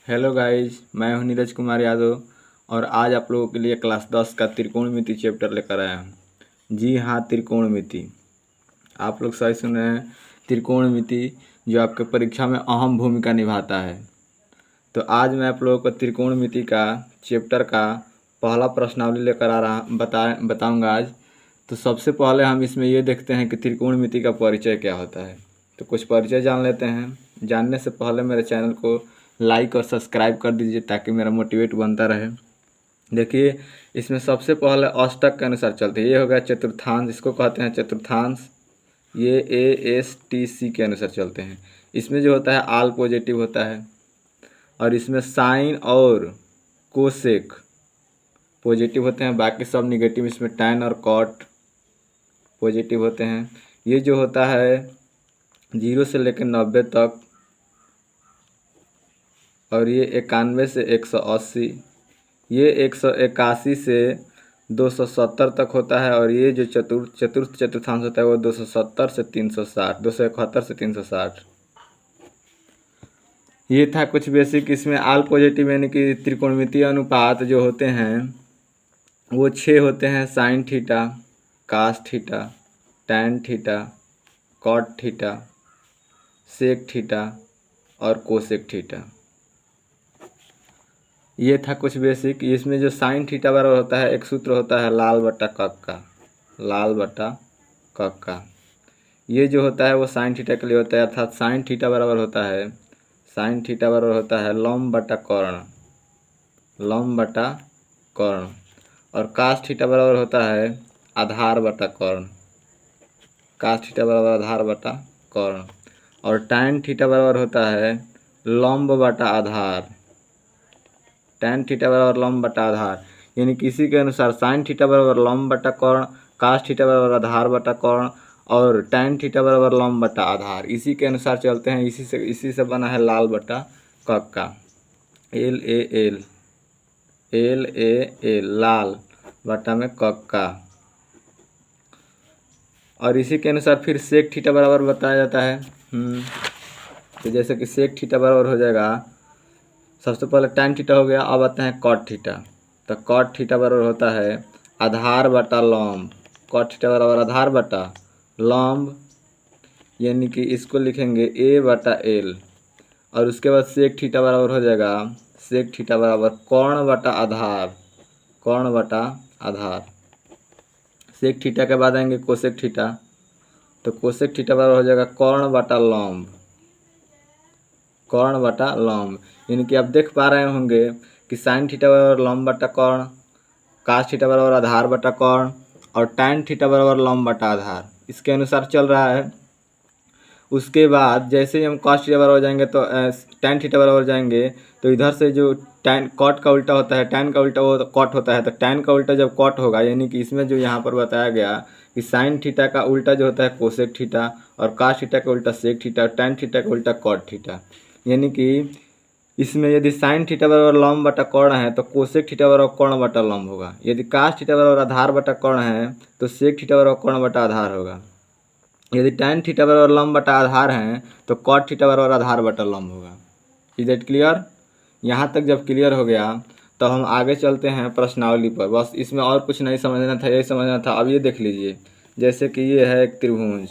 Hello guys, मैं हूं नीरज कुमार यादव और आज आप लोगों के लिए क्लास 10 का त्रिकोणमिति चैप्टर लेकर आया हूं। जी हाँ, त्रिकोणमिति। आप लोग सही सुन रहे हैं, त्रिकोणमिति जो आपके परीक्षा में अहम भूमिका निभाता है। तो आज मैं आप लोगों को त्रिकोणमिति का चैप्टर का पहला प्रश्नावली लेकर आ रहा बताऊँगा आज। तो सबसे पहले हम इसमें ये देखते हैं कि त्रिकोणमिति का परिचय क्या होता है। तो कुछ परिचय जान लेते हैं। जानने से पहले मेरे चैनल को लाइक और सब्सक्राइब कर दीजिए ताकि मेरा मोटिवेट बनता रहे। देखिए, इसमें सबसे पहले अष्टक के अनुसार चलते हैं। ये हो गया चतुर्थांश, इसको कहते हैं चतुर्थांश। ये ASTC के अनुसार चलते हैं। इसमें जो होता है आल पॉजिटिव होता है और इसमें साइन और कोसेक पॉजिटिव होते हैं, बाकी सब निगेटिव। इसमें टैन और कॉट पॉजिटिव होते हैं। ये जो होता है 0 से लेकर 90 तक, और ये 91 से 180, ये 181 से 270 तक होता है। और ये जो चतुर्थांश होता है वो 270 से 360, 271 से 360। ये था कुछ बेसिक। इसमें आल पॉजिटिव यानी कि त्रिकोणमितीय अनुपात जो होते हैं वो 6 होते हैं। Sine theta, cos theta, tan theta, cot theta, sec theta और कोसेक थीटा। ये था कुछ बेसिक। इसमें जो साइन थीटा बराबर होता है, एक सूत्र होता है लाल बटा कक का, लाल बटा कक का। ये जो होता है वो साइन थीटा के लिए होता है, अर्थात साइन थीटा बराबर होता है, साइन थीटा बराबर होता है लंब बटा कर्ण, लंब बटा कर्ण। और कास थीटा बराबर होता है आधार बटा कर्ण, कास थीटा बराबर आधार बटा कर्ण। और टैन थीटा बराबर होता है लंब बटा आधार, टैन थीटा बराबर लंब बटा आधार। यानी कि इसी के अनुसार साइन थीटा बराबर लंब बटा कर्ण, कास थीटा बराबर आधार बटा कर्ण और टैन थीटा बराबर लंब बटा आधार। इसी के अनुसार चलते हैं। इसी से बना है लाल बटा कक का, LAL, LAL, लाल बटा में कक का। और इसी के अनुसार फिर सेक थीटा बराबर बताया जाता है। तो जैसे कि सेक थीटा बराबर हो जाएगा, सबसे पहले टैन थीटा हो गया, अब आते हैं कॉट थीटा। तो कॉट थीटा बराबर होता है आधार बटा लंब, कॉट थीटा बराबर आधार बटा लंब, यानी कि इसको लिखेंगे A बटा L। और उसके बाद सेक थीटा बराबर हो जाएगा, सेक थीटा बराबर कर्ण बटा आधार, कर्ण बटा आधार। सेक थीटा के बाद आएंगे कोसेक थीटा। तो कोसेक थीटा बराबर हो जाएगा कर्ण बटा लंब, कर्ण बटा लंब। यानी कि आप देख पा रहे होंगे कि साइन थीटा बराबर लंब बटा कर्ण, कास थीटा बराबर आधार बटा कर्ण और टैन थीटा बराबर लंब बटा आधार। इसके अनुसार चल रहा है। उसके बाद जैसे ही हम कॉस थीटा बराबर जाएंगे तो टैन थीटा बराबर जाएंगे, तो इधर से जो टैन कॉट का उल्टा होता है, टैन का उल्टा वो कॉट होता है। तो टैन का उल्टा जब कॉट होगा, यानी कि इसमें जो यहाँ पर बताया गया कि साइन थीटा का उल्टा जो होता है कोसेक थीटा और कास थीटा का उल्टा सेक थीटा और टैन थीटा का उल्टा कॉट थीटा। यानी कि इसमें यदि साइन थीटा बराबर लंब बटा कर्ण है तो कोसेक थीटा बराबर कर्ण बटा लंब होगा। यदि कास थीटा बराबर आधार बटा कर्ण है तो सेक थीटा बराबर कर्ण बटा आधार होगा। यदि टैन थीटा बराबर लंब बटा आधार है तो कॉट थीटा बराबर आधार बटा लंब होगा। Is that clear? यहाँ तक जब क्लियर हो गया तो हम आगे चलते हैं प्रश्नावली पर। बस इसमें और कुछ नहीं समझना था, यही समझना था। अब ये देख लीजिए, जैसे कि ये है एक त्रिभुज,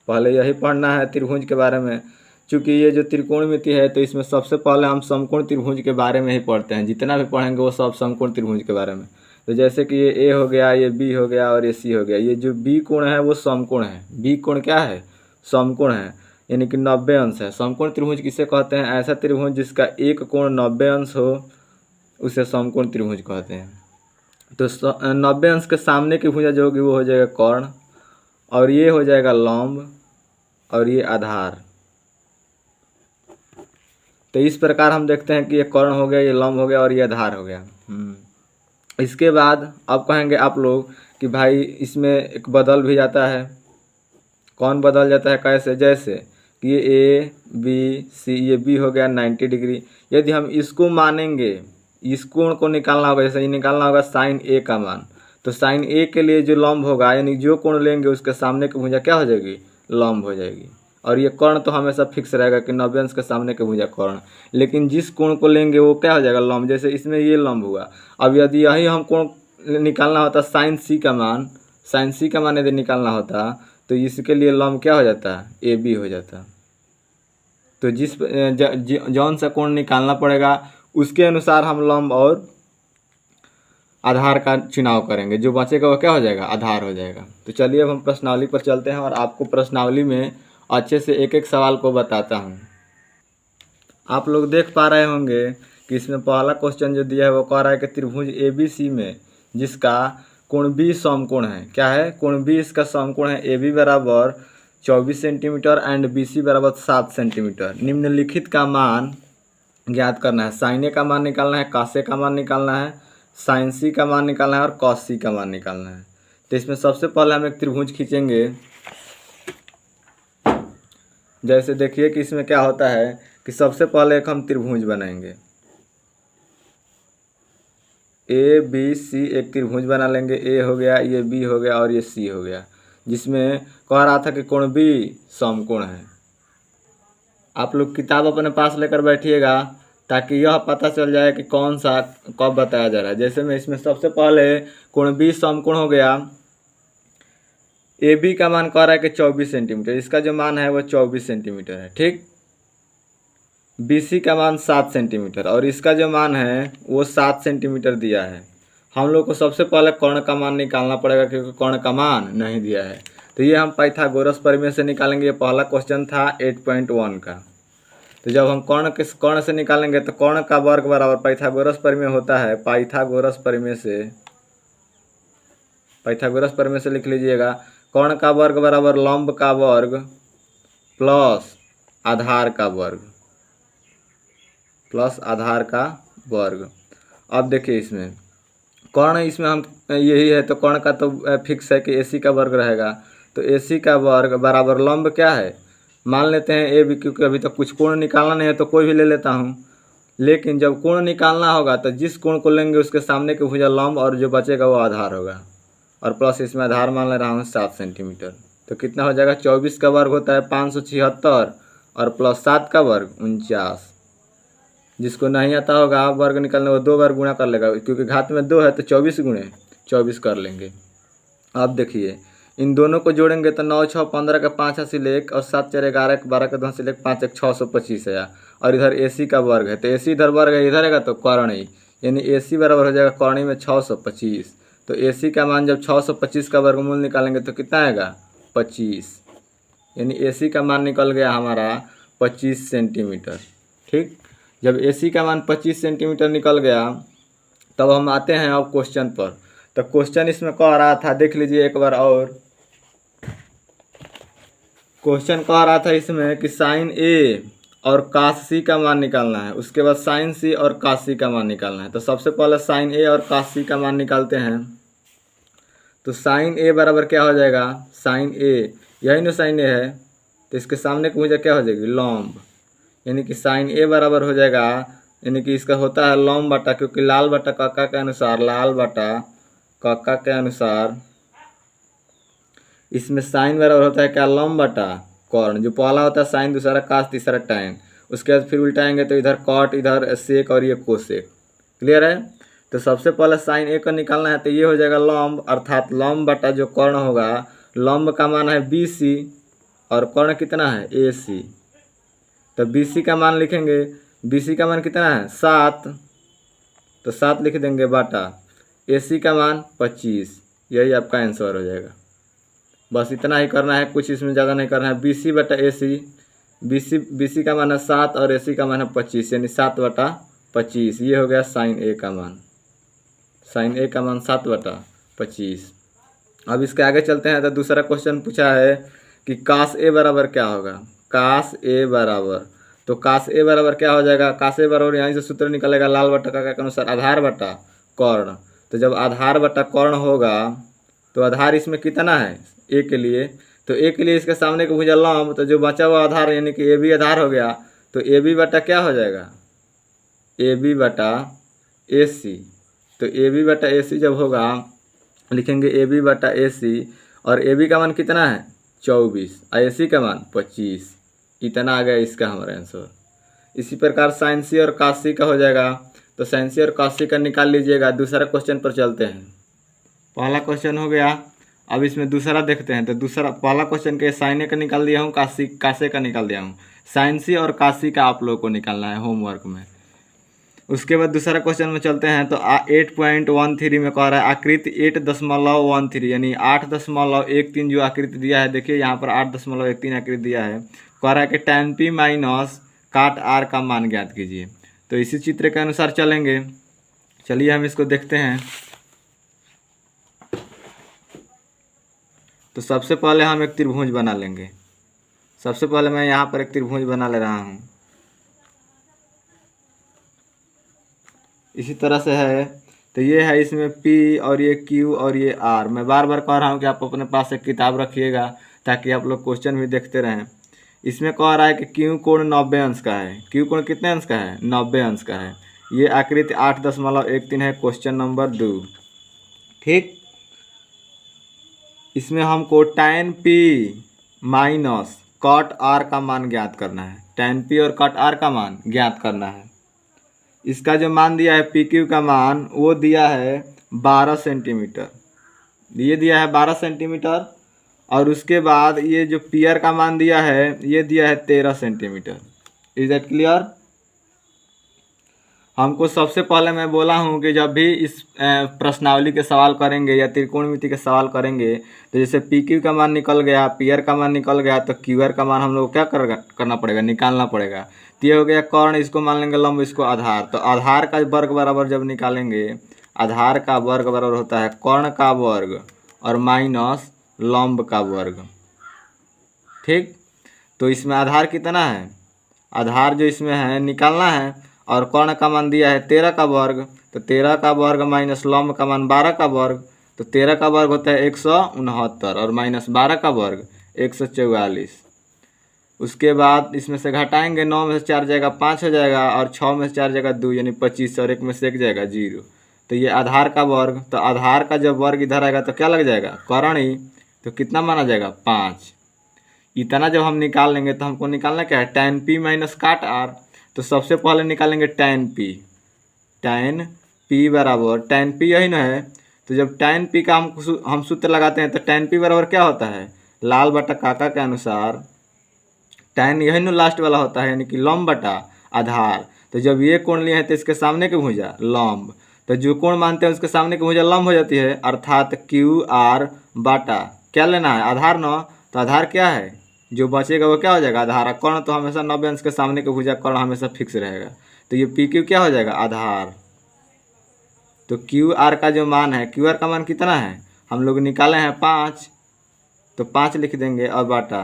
पहले यही पढ़ना है त्रिभुज के बारे में। चूँकि ये जो त्रिकोणमिति है तो इसमें सबसे पहले हम समकोण त्रिभुज के बारे में ही पढ़ते हैं। जितना भी पढ़ेंगे वो सब समकोण त्रिभुज के बारे में। तो जैसे कि ये A हो गया, ये B हो गया और ये C हो गया। ये जो B कोण है वो समकोण है। B कोण क्या है? समकोण है, यानी कि 90 अंश है। समकोण त्रिभुज किसे कहते हैं? ऐसा त्रिभुज जिसका एक कोण 90 अंश हो उसे समकोण त्रिभुज कहते हैं। तो 90 अंश के सामने की भुजा जो होगी वो हो जाएगा कर्ण, और ये हो जाएगा लंब और ये आधार। तो इस प्रकार हम देखते हैं कि ये कर्ण हो गया, ये लंब हो गया और ये आधार हो गया। इसके बाद अब कहेंगे आप लोग कि भाई इसमें एक बदल भी जाता है। कौन बदल जाता है? कैसे? जैसे कि ये A B C, ये B हो गया 90 डिग्री। यदि हम इसको मानेंगे, इस कोण को निकालना होगा, जैसे ये निकालना होगा साइन A का मान। तो साइन A के लिए जो लंब होगा, यानी जो कोण लेंगे उसके सामने की भुजा क्या हो जाएगी? लंब हो जाएगी। और ये कर्ण तो हमेशा फिक्स रहेगा कि 90 अंश के सामने के भुजा कर्ण। लेकिन जिस कोण को लेंगे वो क्या हो जाएगा, लंब। जैसे इसमें ये लंब हुआ। अब यदि यही हम कोण निकालना होता साइन सी का मान, साइन सी का मान यदि निकालना होता तो इसके लिए लंब क्या हो जाता, ए बी हो जाता। तो जिस जौन सा कोण निकालना पड़ेगा उसके अनुसार हम लंब और आधार का चुनाव करेंगे। जो बचेगा वो क्या हो जाएगा, आधार हो जाएगा। तो चलिए अब हम प्रश्नावली पर चलते हैं और आपको प्रश्नावली में अच्छे से एक एक सवाल को बताता हूँ। आप लोग देख पा रहे होंगे कि इसमें पहला क्वेश्चन जो दिया है वो कह रहा है कि त्रिभुज ए बी सी में जिसका कोण बी समकोण है, क्या है, कोण बी इसका समकोण है ए बी बराबर 24 सेंटीमीटर एंड बी सी बराबर 7 सेंटीमीटर। निम्नलिखित का मान ज्ञात करना है। साइन ए का मान निकालना है, कास ए का मान निकालना है, साइन सी का मान निकालना है और कॉस सी का मान निकालना है। तो इसमें सबसे पहले हम एक त्रिभुज खींचेंगे। जैसे देखिए कि इसमें क्या होता है कि सबसे पहले एक हम त्रिभुज बनाएंगे, ए बी सी एक त्रिभुज बना लेंगे। ए हो गया, ये बी हो गया और ये सी हो गया, जिसमें कह रहा था कि कोण बी समकोण है। आप लोग किताब अपने पास लेकर बैठिएगा ताकि यह पता चल जाए कि कौन सा कब बताया जा रहा है। जैसे मैं इसमें सबसे पहले कोण बी समकोण हो गया, ए बी का मान कह रहा है कि 24 सेंटीमीटर, इसका जो मान है वो 24 सेंटीमीटर है, ठीक। बी सी का मान 7 सेंटीमीटर और इसका जो मान है वो 7 सेंटीमीटर दिया है। हम लोग को सबसे पहले कर्ण का मान निकालना पड़ेगा क्योंकि कर्ण का मान नहीं दिया है। तो ये हम पाइथागोरस प्रमेय से निकालेंगे। ये पहला क्वेश्चन था 8.1 का। तो जब हम कर्ण से निकालेंगे तो कर्ण का वर्ग बराबर पाइथागोरस प्रमेय होता है, पाइथागोरस प्रमेय से लिख लीजिएगा, कर्ण का वर्ग बराबर लंब का वर्ग प्लस आधार का वर्ग अब देखिए इसमें कर्ण, इसमें हम यही है तो कर्ण का तो फिक्स है कि एसी का वर्ग रहेगा। तो एसी का वर्ग बराबर लंब क्या है, मान लेते हैं ए बी, क्योंकि अभी तक कुछ कोण निकालना नहीं है तो कोई भी ले लेता हूँ। लेकिन जब कोण निकालना होगा तो जिस कोण को लेंगे उसके सामने की भुजा लंब और जो बचेगा वो आधार होगा। और प्लस इसमें आधार मान ले रहा हूँ 7 सेंटीमीटर। तो कितना हो जाएगा, 24 का वर्ग होता है 576 और प्लस 7 का वर्ग 49। जिसको नहीं आता होगा वर्ग निकालने वो 2 बार गुणा कर लेगा, क्योंकि घात में 2 है तो 24 गुणे 24 कर लेंगे। अब देखिए इन दोनों को जोड़ेंगे तो 9 6 15 का 5 हासिल 1 और 7 4 11 12 का 2 हासिल 1 5 1 625 है। और इधर एसी का वर्ग है तो एसी इधर वर्ग है, इधर है तो कर्णी, यानी एसी बराबर हो जाएगा कर्णी में 625। तो एसी का मान जब 625 का वर्गमूल निकालेंगे तो कितना आएगा 25, यानी एसी का मान निकल गया हमारा 25 सेंटीमीटर, ठीक। जब एसी का मान 25 सेंटीमीटर निकल गया तब हम आते हैं अब क्वेश्चन पर। तो क्वेश्चन इसमें कह रहा था, देख लीजिए एक बार और, क्वेश्चन कह रहा था इसमें कि साइन ए और कास सी का मान निकालना है, उसके बाद साइन सी और कास सी का मान निकालना है। तो सबसे पहले साइन ए और कास सी का मान निकालते हैं। तो साइन ए बराबर क्या हो जाएगा, साइन ए, यही ना साइन ए है, तो इसके सामने की भुजा क्या हो जाएगी, लंब, यानी कि साइन ए बराबर हो जाएगा, यानी कि इसका होता है लंब बटा, क्योंकि लाल बटा कक्का के अनुसार, लाल बटा कक्का के अनुसार इसमें साइन बराबर होता है क्या, लंब बटा कर्ण। जो पहला होता है साइन, दूसरा कास, तीसरा टैन, उसके बाद फिर उल्टाएंगे तो इधर कॉट, इधर सेक और ये कोसेक। क्लियर है। तो सबसे पहले साइन ए को निकालना है तो ये हो जाएगा लंब, अर्थात लंब बटा जो कर्ण होगा, लंब का मान है बी सी और कर्ण कितना है ए सी। तो बी सी का मान लिखेंगे, बी सी का मान कितना है 7, तो 7 लिख देंगे बटा ए सी का मान 25, यही आपका आंसर हो जाएगा। बस इतना ही करना है, कुछ इसमें ज़्यादा नहीं करना है। बी सी बटा ए सी, बी सी का मान है 7 और ए सी का मान है 25, यानी 7 बटा 25, ये हो गया साइन ए का मान, साइन ए का मान 7 बटा 25। अब इसके आगे चलते हैं तो दूसरा क्वेश्चन पूछा है कि कास ए बराबर क्या होगा, कास ए बराबर, तो कास ए बराबर क्या हो जाएगा, कास ए बराबर यहाँ से सूत्र निकलेगा लाल बटा का अनुसार आधार बटा कर्ण। तो जब आधार बटा कर्ण होगा तो आधार इसमें कितना है ए के लिए, तो ए के लिए इसके सामने को भुजा लंब, तो जो बचा हुआ आधार यानी कि ए बी आधार हो गया, तो ए बी बटा क्या हो जाएगा, ए बी बटा ए सी। तो ए बी बटा ए सी जब होगा लिखेंगे ए बी बटा ए सी, और ए बी का मान कितना है 24, AC का मान 25। इतना आ गया इसका हमारा आंसर। इसी प्रकार साइन सी और cos सी का हो जाएगा, तो साइन सी और cos सी का निकाल लीजिएगा। दूसरा क्वेश्चन पर चलते हैं। पहला क्वेश्चन हो गया, अब इसमें दूसरा देखते हैं। तो दूसरा पहला क्वेश्चन के साइन ए का निकाल दिया हूँ, cos ए का निकाल दिया हूँ। साइन सी और cos सी का आप लोगों को निकालना है होमवर्क में। उसके बाद दूसरा क्वेश्चन में चलते हैं। तो 8.13 में कह रहा है आकृति 8.13 यानी 8.13 जो आकृति दिया है, देखिए यहाँ पर 8.13 आकृति दिया है। कह रहा है कि tan p माइनस काट r का मान ज्ञात कीजिए। तो इसी चित्र के अनुसार चलेंगे। चलिए हम इसको देखते हैं। तो सबसे पहले हम एक त्रिभुज बना लेंगे। सबसे पहले मैं यहाँ पर एक त्रिभुज बना ले रहा हूँ। इसी तरह से है। तो ये है, इसमें P और ये Q और ये R। मैं बार बार कह रहा हूँ कि आप अपने पास एक किताब रखिएगा ताकि आप लोग क्वेश्चन भी देखते रहें। इसमें कह रहा है कि Q कोण 90 अंश का है। Q कोण कितने अंश का है? 90 अंश का है। ये आकृति 8.13 है, क्वेश्चन नंबर 2। ठीक, इसमें हमको tan P minus cot R का मान ज्ञात करना है। tan P और cot R का मान ज्ञात करना है। इसका जो मान दिया है PQ का मान, वो दिया है 12 सेंटीमीटर। ये दिया है 12 सेंटीमीटर। और उसके बाद ये जो PR का मान दिया है, ये दिया है 13 सेंटीमीटर। Is that clear? हमको सबसे पहले मैं बोला हूँ कि जब भी इस प्रश्नावली के सवाल करेंगे या त्रिकोणमिति के सवाल करेंगे, तो जैसे PQ का मान निकल गया, PR का मान निकल गया, तो QR का मान हम लोग क्या करना पड़ेगा? निकालना पड़ेगा। तो ये हो गया कर्ण, इसको मान लेंगे लंब, इसको आधार। तो आधार का वर्ग बराबर जब निकालेंगे, आधार का वर्ग बराबर होता है कर्ण का वर्ग और माइनस लंब का वर्ग। ठीक, तो इसमें आधार कितना है? आधार जो इसमें है निकालना है। और कर्ण का मान दिया है 13 का वर्ग, तो 13 का वर्ग माइनस लंब का मान 12 का वर्ग। तो 13 का वर्ग होता है 169 और माइनस 12 का वर्ग 144। उसके बाद इसमें से घटाएंगे, 9 में से 4 जाएगा 5 हो जाएगा, और 6 में से 4 जाएगा 2 यानी 25, और 1 में से 1 जाएगा 0। तो ये आधार का वर्ग। तो आधार का जब वर्ग इधर आएगा तो क्या लग जाएगा? कर्ण ही। तो कितना माना जाएगा? 5। इतना जब हम निकाल लेंगे तो हमको निकालना क्या है? tan P माइनस काट R। तो सबसे पहले निकालेंगे tan P। tan P बराबर, tan P यही ना है। तो जब tan P का हम सूत्र लगाते हैं तो tan P बराबर क्या होता है? लाल बटा काका के अनुसार tan यही ना लास्ट वाला होता है, यानी कि लंब बटा आधार। तो जब ये कोण लिए हैं तो इसके सामने की भुजा लंब। तो जो कोण मानते हैं उसके सामने की भुजा लंब हो जाती है, अर्थात QR बटा क्या लेना है? आधार ना। तो आधार क्या है? जो बचेगा वो क्या हो जाएगा? आधार। कर्ण तो हमेशा 90 अंश के सामने की भुजा कर्ण हमेशा फिक्स रहेगा। तो ये PQ क्या हो जाएगा? आधार। तो QR का जो मान है, QR का मान कितना है? हम लोग निकाले हैं 5, तो 5 लिख देंगे और बाटा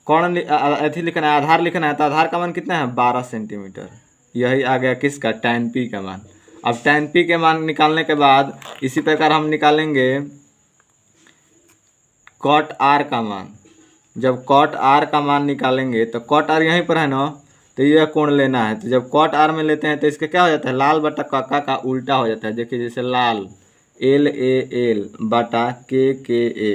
कर्ण अथी लिखना है, आधार लिखना है। तो आधार का मान कितना है? 12 सेंटीमीटर। यही आ गया किसका? tan P का मान। अब tan P के मान निकालने के बाद इसी प्रकार हम निकालेंगे cot R का मान। जब cot R का मान निकालेंगे तो cot R यहीं पर है ना, तो यह कोण लेना है। तो जब cot R में लेते हैं तो इसका क्या हो जाता है? लाल बटा काका का उल्टा हो जाता है। देखिए जैसे लाल LAL बटा KKA।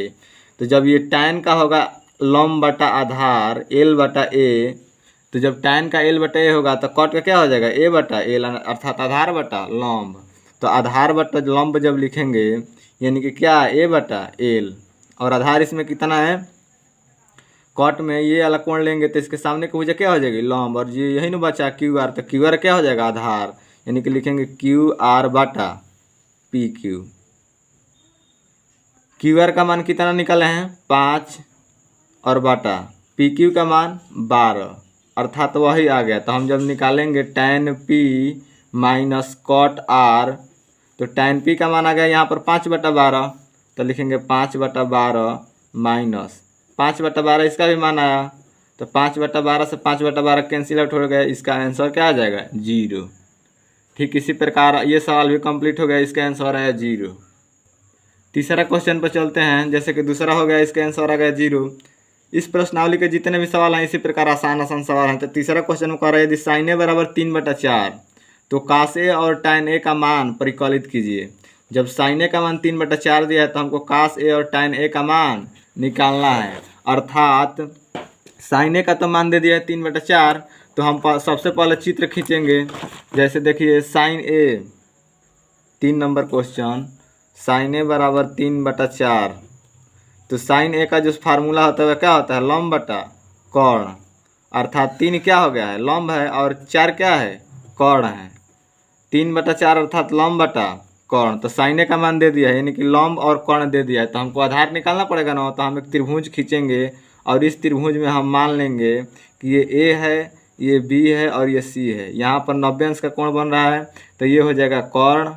तो जब ये tan का होगा लंब बटा आधार L बटा A, तो जब tan का L बटा A होगा तो cot का क्या हो जाएगा? A बटा L, अर्थात आधार बटा लंब। तो आधार बटा लंब जब लिखेंगे यानी कि क्या? A बटा L। और आधार इसमें कितना है? कॉट में ये वाला कोण लेंगे तो इसके सामने की भुजा क्या हो जाएगी? लंब। और ये यही ना बचा QR। तो QR क्या हो जाएगा? आधार। यानी कि लिखेंगे QR बटा PQ। QR का मान कितना निकाले हैं? 5 और बटा PQ का मान 12, अर्थात वही आ गया। तो हम जब निकालेंगे tan P minus cot R, तो tan P का मान आ गया यहाँ पर 5/12। तो लिखेंगे 5/12 माइनस 5/12, इसका भी मान आया। तो 5/12 से 5/12 कैंसिल आउट हो गया। इसका आंसर क्या आ जाएगा? 0। ठीक इसी प्रकार ये सवाल भी कंप्लीट हो गया। इसका आंसर आया 0। तीसरा क्वेश्चन पर चलते हैं। जैसे कि दूसरा हो गया, इसका आंसर आ गया 0। इस प्रश्नावली के जितने भी सवाल हैं इसी प्रकार आसान सवाल हैं। तो तीसरा क्वेश्चन में कह रहा है यदि sin A बराबर 3/4 तो cos A और tan A का मान परिकलित कीजिए। जब sin A का मान 3/4 दिया है तो हमको cos A और tan A का मान निकालना है। अर्थात साइन ए का तो मान दे दिया है 3/4। तो हम सबसे पहले चित्र खींचेंगे। जैसे देखिए साइन ए, 3 नंबर क्वेश्चन, साइन ए बराबर 3/4। तो साइन ए का जो फार्मूला होता है वह क्या होता है, लंब बटा कोण। अर्थात 3 क्या हो गया है, लंब है, और 4 क्या है, कोण है। 3/4 अर्थात लंब बटा कोण। तो साइन ए का मान दे दिया है, यानी कि लंब और कोण दे दिया है। तो हमको आधार निकालना पड़ेगा ना। तो हम एक त्रिभुज खींचेंगे और इस त्रिभुज में हम मान लेंगे कि ये ए है, ये बी है और ये सी है। यहाँ पर 90 अंश का कोण बन रहा है, तो ये हो जाएगा कोण।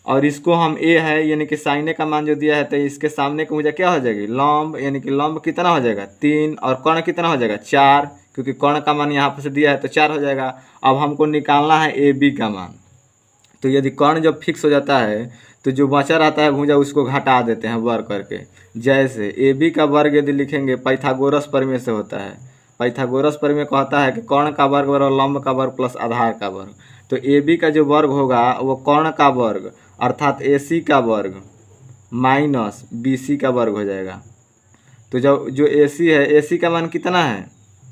और इसको हम ए है, यानी कि साइन ए का मान जो दिया है, तो इसके सामने की भुजा क्या हो जाएगी, लंब। यानी कि लंब कितना हो जाएगा 3, और कोण कितना हो जाएगा 4, क्योंकि कोण का मान यहाँ पर से दिया है तो 4 हो जाएगा। अब हमको निकालना है ए बी का मान। तो यदि कोण जब फिक्स हो जाता है तो जो बचा रहता है भुजा उसको घटा देते हैं वर्ग करके। जैसे ए बी का वर्ग यदि लिखेंगे, पाइथागोरस प्रमेय से होता है। पाइथागोरस प्रमेय कहता है कि कोण का वर्ग बराबर लंब का वर्ग प्लस आधार का वर्ग। तो ए बी का जो वर्ग होगा वो कोण का वर्ग अर्थात ए सी का वर्ग माइनस बी सी का वर्ग हो जाएगा। तो जब जो ए सी है, ए सी का मान कितना है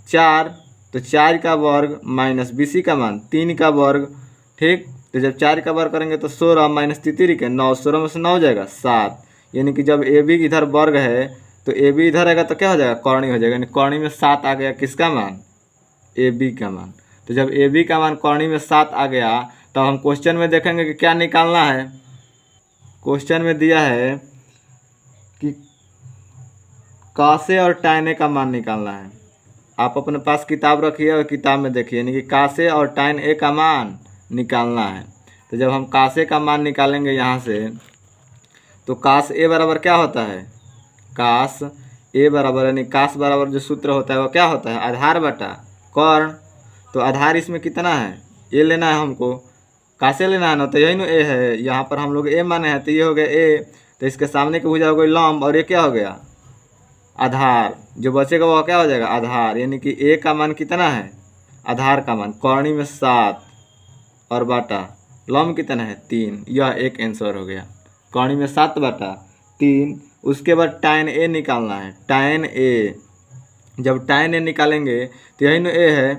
4, तो 4 का वर्ग माइनस बी सी का मान 3 का वर्ग। ठीक, तो जब 4 का वर्ग करेंगे तो 16 माइनस 33 के 9, 16 में से 9 हो जाएगा 7। यानी कि जब ए बी इधर वर्ग है तो ए बी इधर आएगा तो क्या हो जाएगा, कौणी हो जाएगा। यानी कौणी में 7 आ गया, किसका मान, ए बी का मान। तो जब ए बी का मान कौणी में 7 आ गया तो हम क्वेश्चन में देखेंगे कि क्या निकालना है। क्वेश्चन में दिया है कि कासे और टाइने का मान निकालना है। आप अपने पास किताब रखिए और किताब में देखिए, यानी कि कासे और टाइन ए का मान निकालना है। तो जब हम कासे का मान निकालेंगे यहाँ से, तो कास ए बराबर क्या होता है, कास ए बराबर, यानी कास बराबर जो सूत्र होता है वो क्या होता है, आधार बटा कोण। तो आधार इसमें कितना है, ए लेना है हमको, कासे लेना है ना, तो यही ना ए है। यहाँ पर हम लोग ए माने हैं तो ये हो गया ए। तो इसके सामने की भुजा हो गई लंब, और ये क्या हो गया आधार। जो बचेगा वो क्या हो जाएगा, आधार। यानी कि ए का मान कितना है, आधार का मान, कौणी में 7 और बाटा लंब कितना है 3। यह एक आंसर हो गया, कौणी में 7/3। उसके बाद टाइन ए निकालना है। टाइन ए, जब टाइन ए निकालेंगे तो यही ना ए है।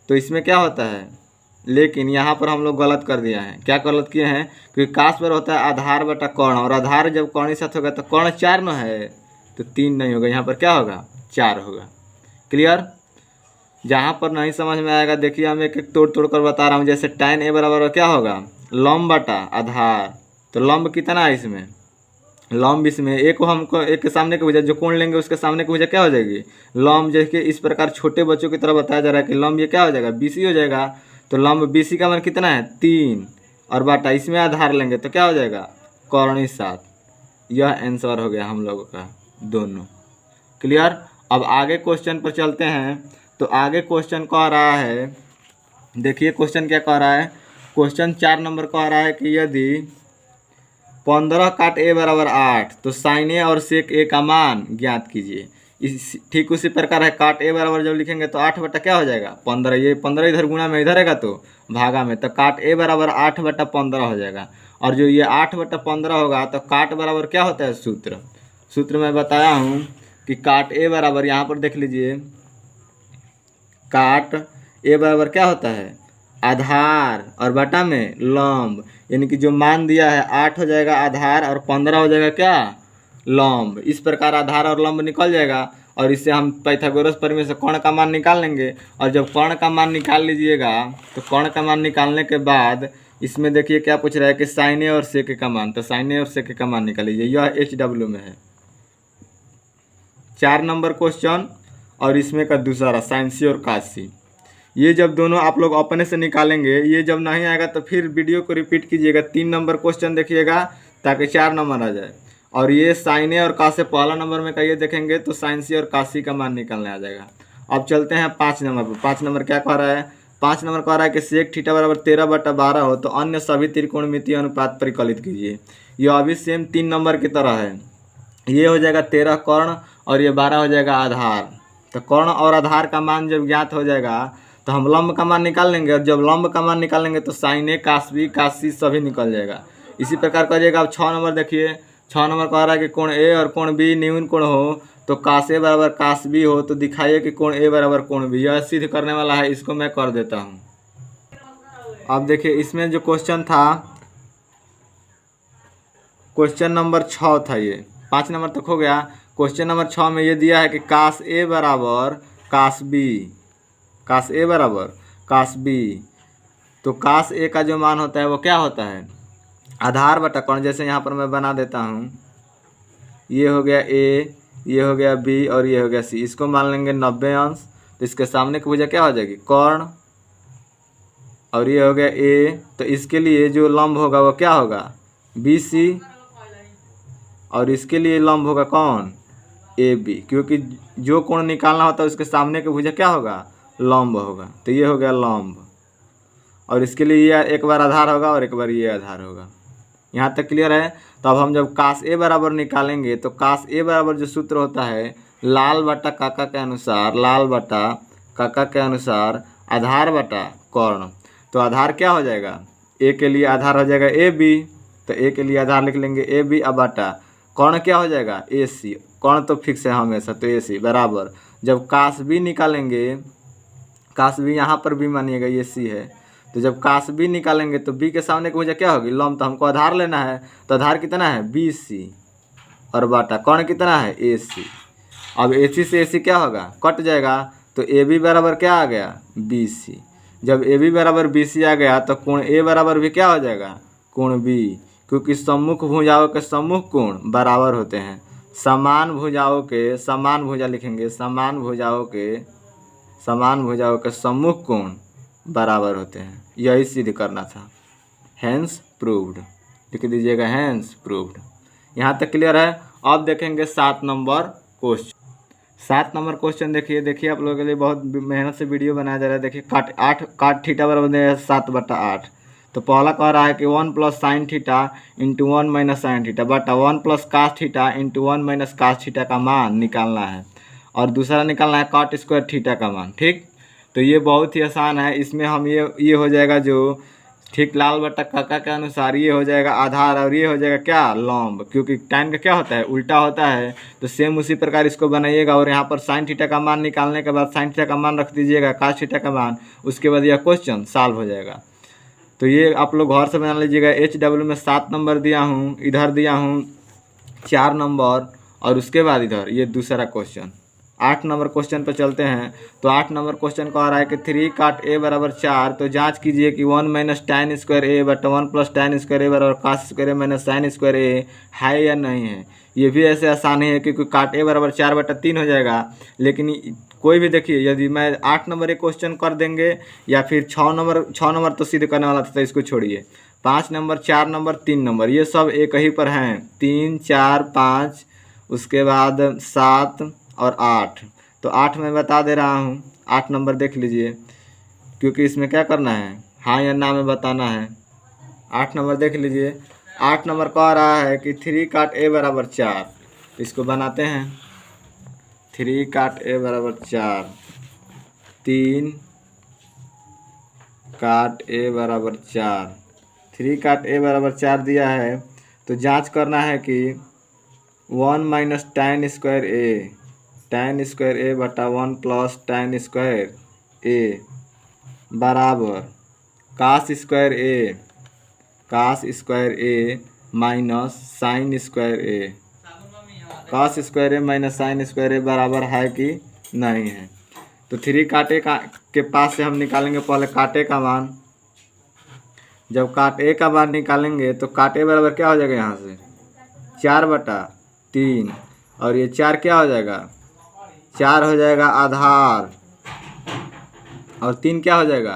तो इसमें क्या होता है, लेकिन यहाँ पर हम लोग गलत कर दिया है। क्या गलत किए हैं, क्योंकि कास पर होता है आधार बटा कोण, और आधार जब कौणी साथ होगा तो कोण 4 न है, तो 3 नहीं होगा, यहाँ पर क्या होगा 4 होगा। क्लियर। जहाँ पर नहीं समझ में आएगा देखिए हम एक एक तोड़ तोड़ कर बता रहा हूँ। जैसे टाइन ए बराबर क्या होगा, लंब बटा आधार। तो लंब कितना है इसमें, लंब इसमें एक को हमको एक के सामने की भुजा जो कोण लेंगे उसके सामने की भुजा क्या हो जाएगी, लंब। जैसे इस प्रकार छोटे बच्चों की तरह बताया जा रहा है कि लंब ये क्या हो जाएगा, बीसी हो जाएगा। तो लंब बीसी का मान कितना है 3, और बाटा इसमें आधार लेंगे तो क्या हो जाएगा, कौणी 7। यह आंसर हो गया हम लोगों का दोनों। क्लियर। अब आगे क्वेश्चन पर चलते हैं। तो आगे क्वेश्चन कह रहा है, देखिए क्वेश्चन क्या कह रहा है। क्वेश्चन 4 नंबर कह रहा है कि यदि 15 काट ए बराबर 8 तो साइन ए और सेक ए का मान ज्ञात कीजिए। इस ठीक उसी प्रकार है, काट ए बराबर जब लिखेंगे तो 8 बटा क्या हो जाएगा 15। ये 15 इधर गुणा में इधर रहेगा तो भागा में, तो काट ए बराबर 8/15 हो जाएगा। और जो ये 8/15 होगा तो काट बराबर क्या होता है, सूत्र मैं बताया हूँ कि काट ए बराबर, यहाँ पर देख लीजिए, काट ए बराबर क्या होता है आधार और बटा में लंब। यानी कि जो मान दिया है 8 हो जाएगा आधार और 15 हो जाएगा क्या, लंब। इस प्रकार आधार और लंब निकल जाएगा, और इससे हम पाइथागोरस प्रमेय से कोण का मान निकाल लेंगे। और जब कोण का मान निकाल लीजिएगा तो कोण का मान निकालने के बाद इसमें देखिए क्या पूछ रहा है कि साइन ए और सेक का मान। तो साइन ए और सेक का मान निकाल लीजिए, यह HW में है। 4 नंबर क्वेश्चन, और इसमें का दूसरा साइन सी और कास सी। ये जब दोनों आप लोग अपने से निकालेंगे, ये जब नहीं आएगा तो फिर वीडियो को रिपीट कीजिएगा। 3 नंबर क्वेश्चन देखिएगा ताकि 4 नंबर आ जाए। और ये साइन ए और कास से पहला नंबर में का ये देखेंगे तो साइन सी और कास सी का मान निकलने आ जाएगा। अब चलते हैं 5 नंबर पर। 5 नंबर क्या कह रहा है, 5 नंबर कह रहा है कि सेक थीटा बराबर 13/12 हो तो अन्य सभी त्रिकोणमितीय अनुपात परिकलित कीजिए। यह अभी सेम 3 नंबर की तरह है। ये हो जाएगा 13 कर्ण और ये 12 हो जाएगा आधार। तो कर्ण और आधार का मान जब ज्ञात हो जाएगा तो हम लंब का मान निकाल लेंगे, और जब लंब का मान निकाल लेंगे तो साइन ए कास बी कास सी सभी निकल जाएगा। इसी प्रकार करिएगा। अब 6 नंबर देखिए, 6 नंबर कह रहा है कि कोण ए और कोण बी न्यून कोण हो तो काश ए बराबर काश बी हो, तो दिखाइए कि कोण ए बराबर कोण बी। यह सिद्ध करने वाला है, इसको मैं कर देता हूँ। अब देखिए इसमें जो क्वेश्चन था, क्वेश्चन नंबर 6 था, ये 5 नंबर तक हो गया। क्वेश्चन नंबर 6 में ये दिया है कि काश ए बराबर काश बी, काश ए बराबर काश बी। तो काश ए का जो मान होता है वो क्या होता है, आधार बटा कोण। जैसे यहाँ पर मैं बना देता हूँ, ये हो गया ए, ये हो गया बी और ये हो गया सी। इसको मान लेंगे 90 अंश, तो इसके सामने की भुजा क्या हो जाएगी, कोण। और ये हो गया ए, तो इसके लिए जो लंब होगा वो क्या होगा, बी सी। और इसके लिए लंब होगा कौन, ए बी, क्योंकि जो कोण निकालना होता है उसके सामने की भुजा क्या होगा, लंब होगा। तो ये हो गया लंब। और इसके लिए ये एक बार आधार होगा और एक बार ये आधार होगा। यहाँ तक क्लियर है। तो अब हम जब काश ए बराबर निकालेंगे तो काश ए बराबर जो सूत्र होता है, लाल बटा काका के अनुसार, लाल बटा काका के अनुसार आधार बटा कोण। तो आधार क्या हो जाएगा, ए के लिए आधार हो जाएगा ए बी, तो ए के लिए आधार लिख लेंगे ए बी। अब बटा कोण क्या हो जाएगा, ए सी। कोण तो फिक्स है हमेशा, तो ए सी बराबर जब काश बी निकालेंगे, काश बी यहाँ पर भी मानिएगा ये सी है, तो जब काश बी निकालेंगे तो बी के सामने की वजह क्या होगी, लंब। तो हमको आधार लेना है, तो आधार कितना है, बी सी, और बाटा कोण कितना है, ए सी। अब ए सी से ए सी क्या होगा, कट जाएगा, तो ए बी बराबर क्या आ गया, बी सी। जब ए बी बराबर बी सी आ गया तो कोण ए बराबर भी क्या हो जाएगा, कोण बी, क्योंकि सम्मुख भुजाओं के सम्मुख कोण बराबर होते हैं। समान भुजाओं के, समान भुजा लिखेंगे, समान भुजाओं के सम्मुख कोण बराबर होते हैं। यही सिद्ध करना था, हैंस प्रूव्ड, लिख दीजिएगा हैंस प्रूव्ड। यहाँ तक क्लियर है। अब देखेंगे 7 नंबर क्वेश्चन। 7 नंबर क्वेश्चन देखिए आप लोगों के लिए बहुत मेहनत से वीडियो बनाया जा रहा है। देखिए काट थीटा बराबर 7/8। तो पहला कह रहा है कि 1 + sin theta into 1 - sin theta बटा 1 + cos theta into 1 - cos theta का मान निकालना है, और दूसरा निकालना है cot स्क्वायर थीटा का मान। ठीक, तो ये बहुत ही आसान है। इसमें हम ये हो जाएगा जो ठीक लाल बटा काका के अनुसार, ये हो जाएगा आधार और ये हो जाएगा क्या, लंब, क्योंकि टाइम का क्या होता है, उल्टा होता है। तो सेम उसी प्रकार इसको बनाइएगा। और यहाँ पर साइन थीटा का मान निकालने के बाद साइन थीटा का मान रख दीजिएगा, कास थीटा का मान, उसके बाद यह क्वेश्चन सॉल्व हो जाएगा। तो ये आप लोग घर से बना लीजिएगा। HW में 7 नंबर दिया हूँ, इधर दिया हूँ 4 नंबर, और उसके बाद इधर ये दूसरा क्वेश्चन। 8 नंबर क्वेश्चन पर चलते हैं। तो 8 नंबर क्वेश्चन कह रहा है कि 3 cot a बराबर 4। तो जांच कीजिए कि 1 - tan स्क्वायर a बटा 1 + tan स्क्वायर a बराबर cos square a - sin square a है या नहीं है। ये भी ऐसे आसान है, क्योंकि cot a बराबर 4/3 हो जाएगा। लेकिन कोई भी देखिए, यदि मैं 8 नंबर एक क्वेश्चन कर देंगे या फिर 6 नंबर तो सिद्ध करने वाला था, तो इसको छोड़िए। 5 नंबर, 4 नंबर, 3 नंबर, ये सब एक ही पर हैं, 3 4 5, उसके बाद 7 और 8। तो 8 मैं बता दे रहा हूँ, 8 नंबर देख लीजिए, क्योंकि इसमें क्या करना है, हाँ या ना में बताना है। 8 नंबर देख लीजिए। 8 नंबर कह रहा है कि 3 cot a बराबर 4। इसको बनाते हैं। 3 cot a बराबर 4, 3 cot a बराबर 4, 3 cot a बराबर 4 दिया है। तो जांच करना है कि 1 - tan स्क्वायर a बटा 1 + tan स्क्वायर a बराबर cos square a minus sin square a, cos square a - sin square a बराबर है कि नहीं है। तो 3 cot a के पास से हम निकालेंगे पहले cot a का मान। जब cot a का मान निकालेंगे तो cot a बराबर क्या हो जाएगा, यहाँ से 4/3, और ये 4 क्या हो जाएगा, 4 हो जाएगा आधार, और 3 क्या हो जाएगा,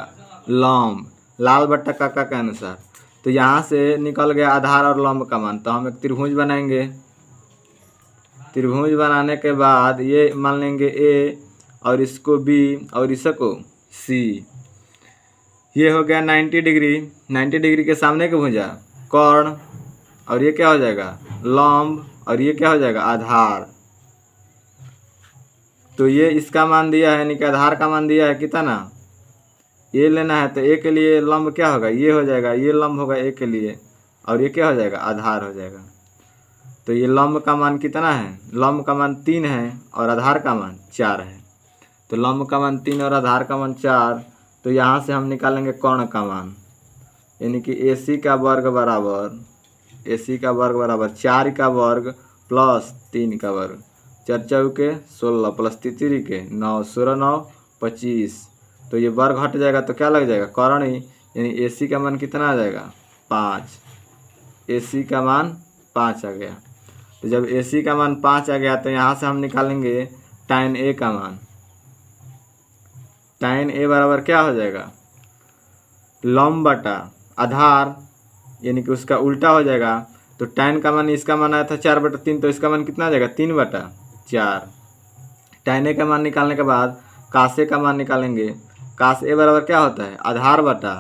लंब, लाल बट्टा काका के अनुसार। तो यहाँ से निकल गया आधार और लंब का मान। तो हम एक त्रिभुज बनाएंगे। त्रिभुज बनाने के बाद ये मान लेंगे A, और इसको B, और इसको C। ये हो गया 90 डिग्री। 90 डिग्री के सामने की भुजा कोण, और ये क्या हो जाएगा, लंब, और ये क्या हो जाएगा, आधार। तो ये इसका मान दिया है, यानी कि आधार का मान दिया है कितना, ये लेना है। तो ए के लिए लंब क्या होगा, ये हो जाएगा, ये लंब होगा ए के लिए, और ये क्या हो जाएगा, आधार हो जाएगा। तो ये लंब का मान कितना है, लंब का मान 3 है और आधार का मान 4 है। तो लंब का मान 3 और आधार का मान 4, तो यहाँ से हम निकालेंगे कर्ण का मान, यानी कि AC का वर्ग बराबर 4 का वर्ग प्लस 3 का वर्ग, 4 चौके 16 प्लस 3 के 9, 16 9 25। तो ये वर्ग हट जाएगा तो क्या लग जाएगा, कर्ण ही, यानी AC का मान कितना आ जाएगा 5। AC का मान 5 आ गया। तो जब AC का मान 5 आ गया तो यहाँ से हम निकालेंगे tan A का मान। tan A बराबर क्या हो जाएगा, लंब बटा आधार, यानी कि उसका उल्टा हो जाएगा। तो tan का मान, इसका मान आया था 4/3, तो इसका मान कितना आ जाएगा 3/4। tan A का मान निकालने के बाद cos A का मान निकालेंगे। cos A बराबर क्या होता है, आधार बटा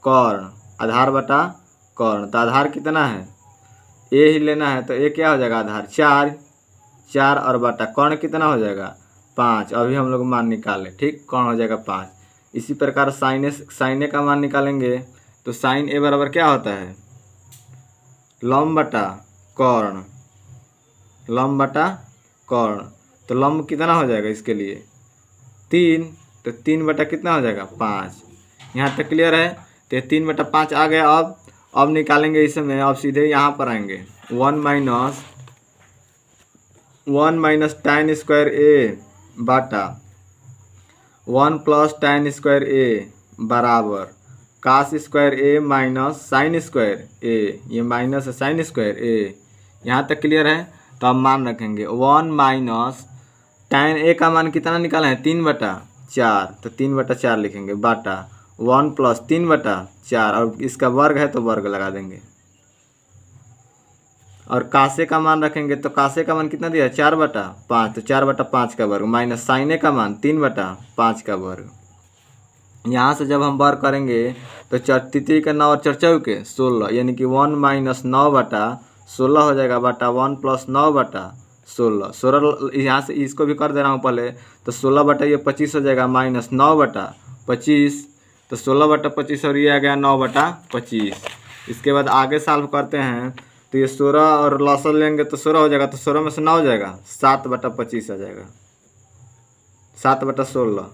कर्ण, आधार बटा कर्ण। तो आधार कितना है, A ही लेना है, तो A क्या हो जाएगा, आधार 4 और बटा कर्ण कितना हो जाएगा 5। अभी हम लोग मान निकालें, ठीक, कर्ण हो जाएगा 5। इसी प्रकार sin A का मान निकालेंगे। तो sin A बराबर क्या होता है, लंब बटा कर्ण, लंब बटा कर्ण। तो लंब कितना हो जाएगा इसके लिए 3, तो 3 बटा कितना हो जाएगा 5। यहाँ तक क्लियर है। तो ये 3/5 आ गया। अब निकालेंगे इसमें, अब सीधे यहाँ पर आएंगे 1 माइनस tan स्क्वायर A बटा 1 प्लस tan स्क्वायर A बराबर cos square A minus sine square A, ये माइनस साइन स्क्वायर A। यहाँ तक क्लियर है। तो अब मान रखेंगे 1 माइनस tan A का मान कितना निकाला है 3/4, तो 3/4 लिखेंगे बटा 1 प्लस 3/4, और इसका वर्ग है तो वर्ग लगा देंगे। और cos A का मान रखेंगे, तो cos A का मान कितना दिया 4/5, तो 4/5 का वर्ग माइनस sin A का मान 3/5 का वर्ग। यहाँ से जब हम वर्ग करेंगे तो 3 का 9 और 4 चौके 16, यानी कि 1 माइनस 9/16 हो जाएगा बटा 1 प्लस 9/16। 16 यहाँ से इसको भी कर दे रहा हूँ पहले, तो 16 बटा ये 25 हो जाएगा माइनस 9/25, तो 16/25 और ये आ गया 9/25। इसके बाद आगे सॉल्व करते हैं, तो ये 16 और लॉसल लेंगे तो 16 हो जाएगा, तो 16 में से 9 हो जाएगा 7/25 आ जाएगा, 7/16,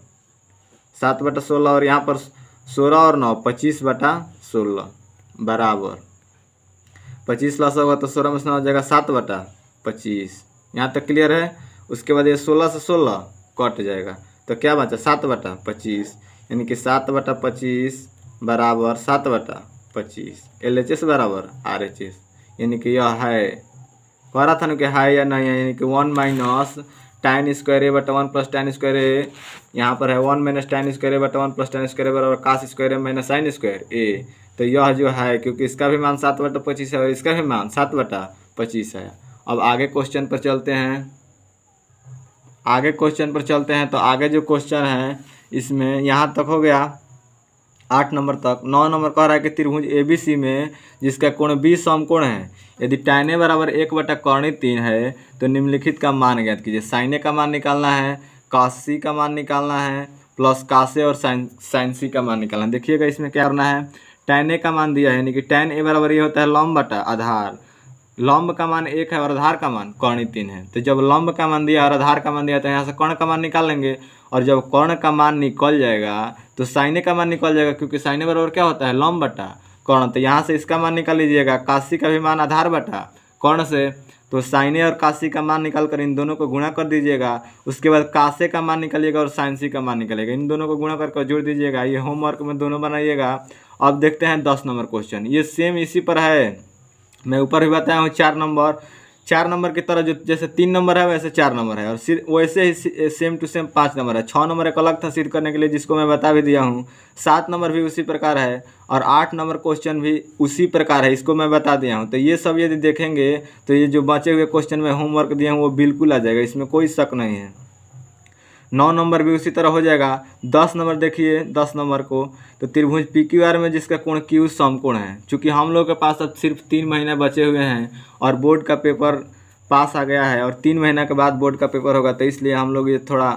7/16, और यहाँ पर 16 और 9 25/16 बराबर 25 लॉस होगा तो 16 में से 9 हो जाएगा 7/25। यहाँ तक क्लियर है। उसके बाद ये 16 से 16 कट जाएगा, तो क्या बचा 7/25, यानी कि 7/25 बराबर 7/25। LHS बराबर RHS, यानी कि यह है, कह रहा था ना कि है या नहीं है, यानी कि 1 माइनस tan स्क्वायर A बटा 1 प्लस tan स्क्वायर A, यहाँ पर है 1 माइनस tan स्क्वायर A बटा 1 प्लस tan स्क्वायर A बराबर cos square A minus sin square A। तो यह जो है, क्योंकि इसका भी मान 7/25 है और इसका भी मान 7/25 है। अब आगे क्वेश्चन पर चलते हैं, तो आगे जो क्वेश्चन है इसमें यहाँ तक हो गया 8 नंबर तक। 9 नंबर कह रहा है कि त्रिभुज ABC में जिसका कोण B समकोण है, यदि tan A बराबर 1/3 है तो निम्नलिखित का मान ज्ञात कीजिए। sin A का मान निकालना है, cos C का मान निकालना है, प्लस cos A और sin C का मान निकालना है। देखिएगा इसमें क्या करना है, tan A का मान दिया है, यानी कि tan A बराबर ये होता है लंब बटा आधार। लंब का मान 1 है और आधार का मान कर्ण 3 है। तो जब लंब का मान दिया और आधार का मान दिया तो यहाँ से कर्ण का मान निकाल लेंगे, और जब कर्ण का मान निकल जाएगा तो sin A का मान निकल जाएगा, क्योंकि sin A बराबर क्या होता है लंब बटा कर्ण। तो यहाँ से इसका मान निकाल लीजिएगा, cos C का भी मान आधार बटा कर्ण से, तो sin A और cos C का मान निकाल कर इन दोनों को गुणा कर दीजिएगा। उसके बाद cos A का मान निकालिएगा और sin C का मान निकालिएगा, इन दोनों को गुणा करके जोड़ दीजिएगा। ये होमवर्क में दोनों बनाइएगा। अब देखते हैं 10 नंबर क्वेश्चन, ये सेम इसी पर है, मैं ऊपर भी बताया हूँ 4 नंबर की तरह, जो जैसे 3 नंबर है वैसे 4 नंबर है, और वैसे ही सेम टू सेम 5 नंबर है। 6 नंबर एक अलग था सिद्ध करने के लिए, जिसको मैं बता भी दिया हूँ। 7 नंबर भी उसी प्रकार है, और 8 नंबर क्वेश्चन भी उसी प्रकार है, इसको मैं बता दिया हूँ। तो ये सब यदि देखेंगे तो ये जो बचे हुए क्वेश्चन में होमवर्क दिए हैं वो बिल्कुल आ जाएगा, इसमें कोई शक नहीं है। 9 नंबर भी उसी तरह हो जाएगा। 10 नंबर देखिए, 10 नंबर को, तो त्रिभुज PQR में जिसका कोण Q समकोण है। चूँकि हम लोग के पास अब सिर्फ 3 महीने बचे हुए हैं और बोर्ड का पेपर पास आ गया है, और 3 महीना के बाद बोर्ड का पेपर होगा, तो इसलिए हम लोग ये थोड़ा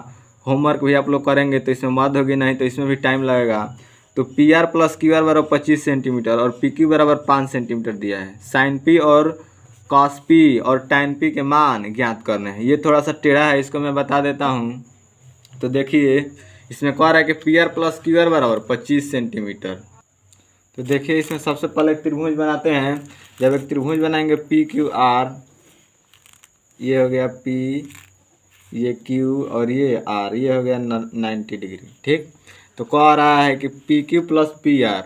होमवर्क भी आप लोग करेंगे, तो इसमें मद होगी, नहीं तो इसमें भी टाइम लगेगा। तो PR प्लस QR बराबर 25 सेंटीमीटर और PQ बराबर 5 सेंटीमीटर दिया है। साइन P और कॉस पी और टैन पी के मान ज्ञात करने हैं। ये थोड़ा सा टेढ़ा है, इसको मैं बता देता हूँ। तो देखिए इसमें कह रहा है कि P R plus Q R बराबर 25 सेंटीमीटर। तो देखिए इसमें सबसे पहले एक त्रिभुज बनाते हैं। जब एक त्रिभुज बनाएंगे पी क्यू आर, ये हो गया पी, ये क्यू और ये आर, ये हो गया 90 डिग्री। ठीक, तो कह रहा है कि P Q plus P R,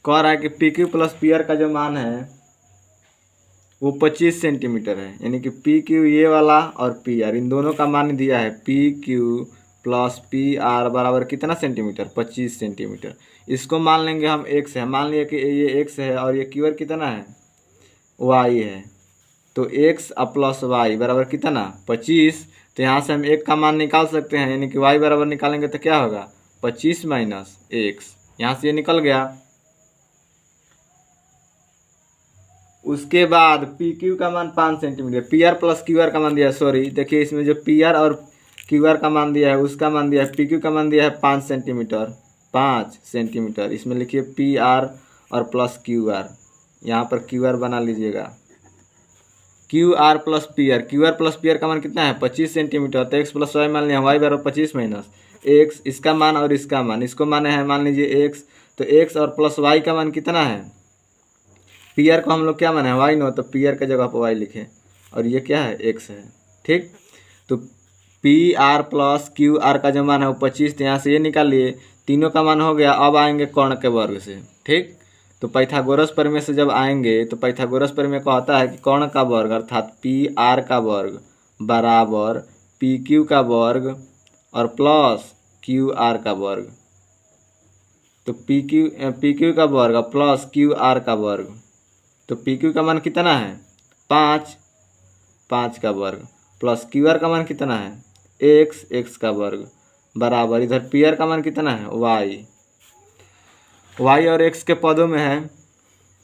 कह रहा है कि P Q plus P R का जो मान है वो 25 सेंटीमीटर है। यानी कि पी क्यू ये वाला और पी आर, इन दोनों का मान दिया है P Q plus P R बराबर कितना सेंटीमीटर, 25 सेंटीमीटर। इसको मान लेंगे हम एक्स है, मान लिया कि ये एक्स है और ये क्यू आर कितना है, वाई है। तो एक्स प्लस वाई बराबर कितना, 25। तो यहाँ से हम एक का मान निकाल सकते हैं, यानी कि वाई बराबर निकालेंगे तो क्या होगा, 25 माइनस एक्स, यहाँ से ये निकल गया। उसके बाद पी क्यू का मान 5 centimetre, P R plus Q R का मान दिया है, सॉरी देखिए इसमें जो पी आर और क्यू आर का मान दिया है उसका मान दिया है, पी क्यू का मान दिया है 5 सेंटीमीटर, 5 सेंटीमीटर। इसमें लिखिए पी आर और प्लस क्यू आर, यहाँ पर क्यू आर बना लीजिएगा, Q R plus P R, Q R plus P R का मान कितना है, 25 सेंटीमीटर। तो एक्स प्लस वाई मान लिया, वाई बराबर 25 माइनस एक्स, इसका मान और इसका मान, इसको माने है मान लीजिए एक्स। तो एक्स और प्लस वाई का मान कितना है, पी आर को हम लोग क्या माने, वाई नो, तो पी आर के जगह पर वाई लिखें और ये क्या है, एक्स है। ठीक, तो P R plus Q R का जो मान है वो 25, तो यहाँ से ये निकाल लिए, तीनों का मान हो गया। अब आएंगे कर्ण के वर्ग से। ठीक, तो पाइथागोरस प्रमेय से जब आएंगे तो पाइथागोरस प्रमेय कहता है कि कर्ण का वर्ग अर्थात पी आर का वर्ग बराबर पी क्यू का वर्ग और प्लस क्यू आर का वर्ग। तो पी क्यू का वर्ग और प्लस क्यू आर का वर्ग, तो पी क्यू का मान कितना है, 5, 5 का वर्ग प्लस क्यू आर का मान कितना है, एक्स, एक्स का वर्ग बराबर इधर पी आर का मान कितना है, वाई, वाई और एक्स के पदों में है।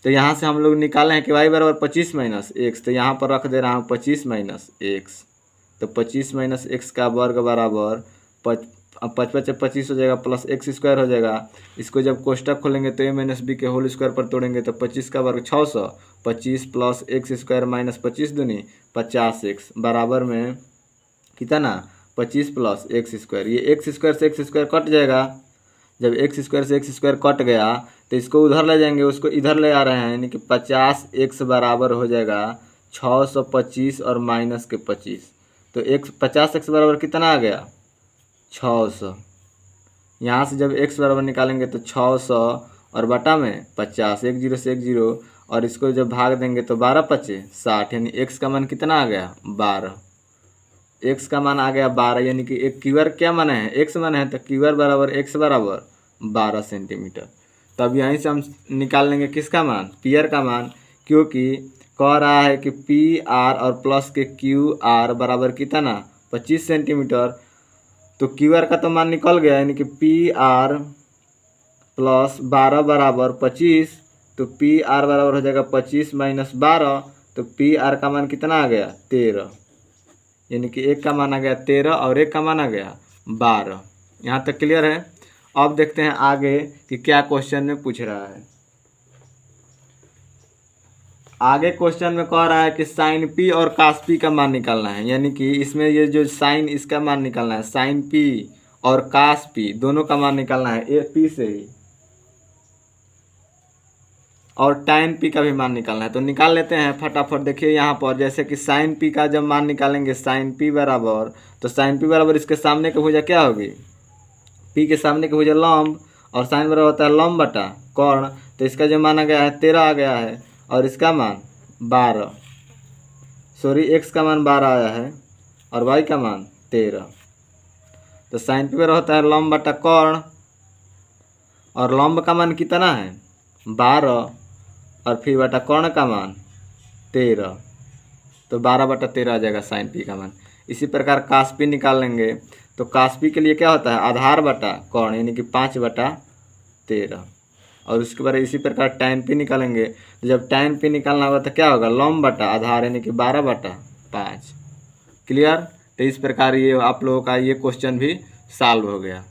तो यहाँ से हम लोग निकाले हैं कि वाई बराबर 25 माइनस एक्स, तो यहाँ पर रख दे रहा हूँ 25 माइनस एक्स। तो 25 माइनस एक्स का वर्ग बराबर 55 25 हो जाएगा प्लस एक्स स्क्वायर हो जाएगा। इसको जब कोष्टक खोलेंगे तो ए माइनस बी के होल स्क्वायर पर तोड़ेंगे तो 25 का वर्ग 600, 25 प्लस एक्स स्क्वायर माइनस 25 दूनी 50 एक्स बराबर में कितना, 25 प्लस एक्स स्क्वायर। ये एक्स स्क्वायर से एक्स स्क्वायर कट जाएगा। जब एक्स स्क्वायर से एक्स स्क्वायर कट गया तो इसको उधर ले जाएंगे, उसको इधर ले आ रहे हैं, यानी कि 50 एक्स बराबर हो जाएगा 625 और माइनस के 25। तो एक्स 50 एक्स बराबर कितना आ गया, 600। यहाँ से जब x बराबर निकालेंगे तो 600 और बटा में 50, एक जीरो से एक जीरो, और इसको जब भाग देंगे तो 12 पचे 60, यानी x का मान कितना आ गया, 12। x का मान आ गया 12, यानी कि एक क्यू आर क्या माने हैं, x माने हैं, तो क्यू आर बराबर x बराबर 12 सेंटीमीटर। तो अब यहीं से हम निकाल लेंगे किसका मान, पी आर का मान, क्योंकि कह रहा है कि पी आर और प्लस के क्यू आर बराबर कितना, 25 सेंटीमीटर। तो क्यू आर का तो मान निकल गया, यानी कि पी आर प्लस 12 बराबर 25। तो पी आर बराबर हो जाएगा 25 माइनस 12, तो पी आर का मान कितना आ गया, 13। यानी कि एक का मान आ गया 13 और एक का मान आ गया 12। यहाँ तक क्लियर है। अब देखते हैं आगे कि क्या क्वेश्चन में पूछ रहा है। आगे क्वेश्चन में कह रहा है कि साइन पी और कास पी का मान निकालना है, यानी कि इसमें ये जो साइन इसका मान निकालना है, साइन पी और कास पी दोनों का मान निकालना है ए पी से ही, और टाइन पी का भी मान निकालना है। तो निकाल लेते हैं फटाफट। देखिए यहाँ पर जैसे कि साइन पी का जब मान निकालेंगे, साइन पी बराबर, तो साइन पी बराबर इसके सामने की भुजा क्या होगी, पी के सामने की भुजा लंब, और साइन बराबर होता है लंब बटा कर्ण। तो इसका जो मान आ गया है 13 आ गया है, और इसका मान 12, सॉरी एक्स का मान 12 आया है और वाई का मान 13। तो साइन पी बराबर होता है लंब बटा कर्ण, और लंब का मान कितना है 12, और फिर बटा कर्ण का मान 13। तो 12 बटा 13 आ जाएगा साइन पी का मान। इसी प्रकार कास पी निकाल लेंगे, तो कास पी के लिए क्या होता है, आधार बटा कर्ण, यानी कि 5 बटा 13। और उसके बाद इसी प्रकार टैन पी निकालेंगे, तो जब टैन पी निकालना होगा तो क्या होगा, लंब बटा आधार, यानी कि 12 बटा 5। क्लियर। तो इस प्रकार ये आप लोगों का ये क्वेश्चन भी सॉल्व हो गया।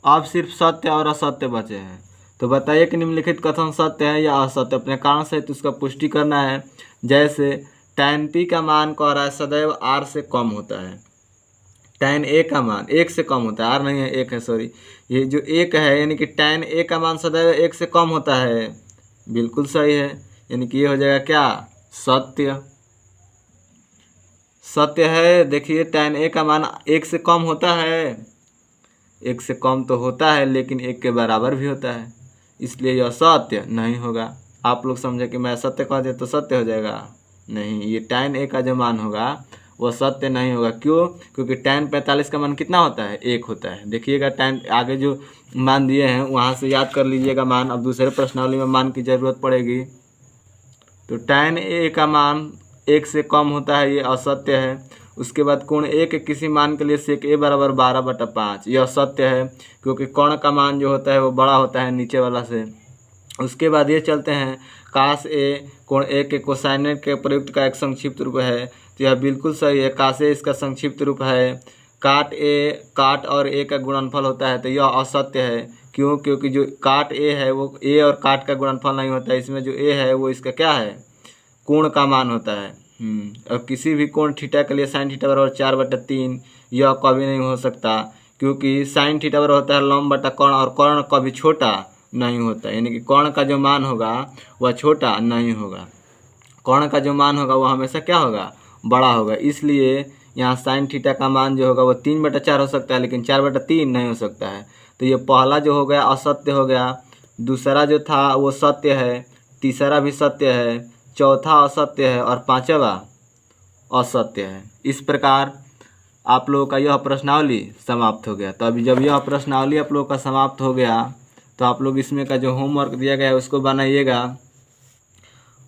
अब सिर्फ सत्य और असत्य बचे हैं। तो बताइए कि निम्नलिखित कथन सत्य है या असत्य। अपने कारण सहित उसका पुष्टि करना है। जैसे tan p का मान कह रहा है सदैव r से कम होता है। tan a का मान 1 से कम होता है, r नहीं है 1 है, सॉरी, ये जो 1 है यानी कि tan a का मान सदैव 1 से कम होता है। बिल्कुल सही है, यानी कि ये हो जाएगा क्या, सत्य। सत्य है। देखिए tan a का मान 1 से कम होता है, 1 से कम तो होता है लेकिन 1 के बराबर भी होता है, इसलिए यह सत्य नहीं होगा। आप लोग समझे कि मैं सत्य कह दिया तो सत्य हो जाएगा, नहीं, ये tan a का जो मान होगा वह सत्य नहीं होगा। क्यों? क्योंकि tan 45 का मान कितना होता है, 1 होता है। देखिएगा tan आगे जो मान दिए हैं वहाँ से याद कर लीजिएगा मान। अब दूसरे प्रश्नावली में मान की ज़रूरत पड़ेगी। तो tan a का मान 1 से कम होता है, ये असत्य है। उसके बाद कोण a के किसी मान के लिए sec a बराबर 12/5, यह सत्य है क्योंकि कोण का मान जो होता है वो बड़ा होता है नीचे वाला से। उसके बाद ये चलते हैं काश a कोण a के कोसाइन के प्रयुक्त का एक संक्षिप्त रूप है, तो यह बिल्कुल सही है। काश a इसका संक्षिप्त रूप है। काट a काट और a का गुणनफल होता है, तो यह असत्य है। क्यों? क्योंकि जो काट a है वो a और काट का गुणनफल नहीं होता है, इसमें जो a है वो इसका क्या है, कोण का मान होता है। और किसी भी कोण थीटा के लिए साइन थीटा बराबर 4/3 यह कभी नहीं हो सकता, क्योंकि साइन थीटा बराबर होता है लंब बटा कर्ण, और कर्ण कभी छोटा नहीं होता, यानी कि कर्ण का जो मान होगा वह छोटा नहीं होगा, कर्ण का जो मान होगा वह हमेशा क्या होगा, बड़ा होगा। इसलिए यहाँ साइन थीटा का मान जो होगा वो 3/4 हो सकता है, लेकिन 4/3 नहीं हो सकता है। तो ये पहला जो हो गया असत्य हो गया, दूसरा जो था वो सत्य है, तीसरा भी सत्य है, चौथा असत्य है और पांचवा असत्य है। इस प्रकार आप लोगों का यह प्रश्नावली समाप्त हो गया। तो अभी जब यह प्रश्नावली आप लोगों का समाप्त हो गया तो आप लोग इसमें का जो होमवर्क दिया गया है उसको बनाइएगा,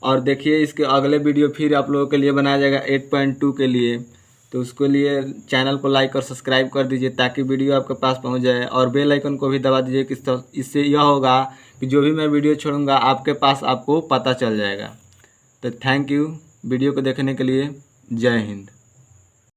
और देखिए इसके अगले वीडियो फिर आप लोगों के लिए बनाया जाएगा 8.2 के लिए। तो उसके लिए चैनल को लाइक और सब्सक्राइब कर दीजिए ताकि वीडियो आपके पास पहुंच जाए, और बेल आइकन को भी दबा दीजिए कि इससे यह होगा कि जो भी मैं वीडियो छोड़ूंगा आपके पास आपको पता चल जाएगा। तो थैंक यू वीडियो को देखने के लिए। जय हिंद।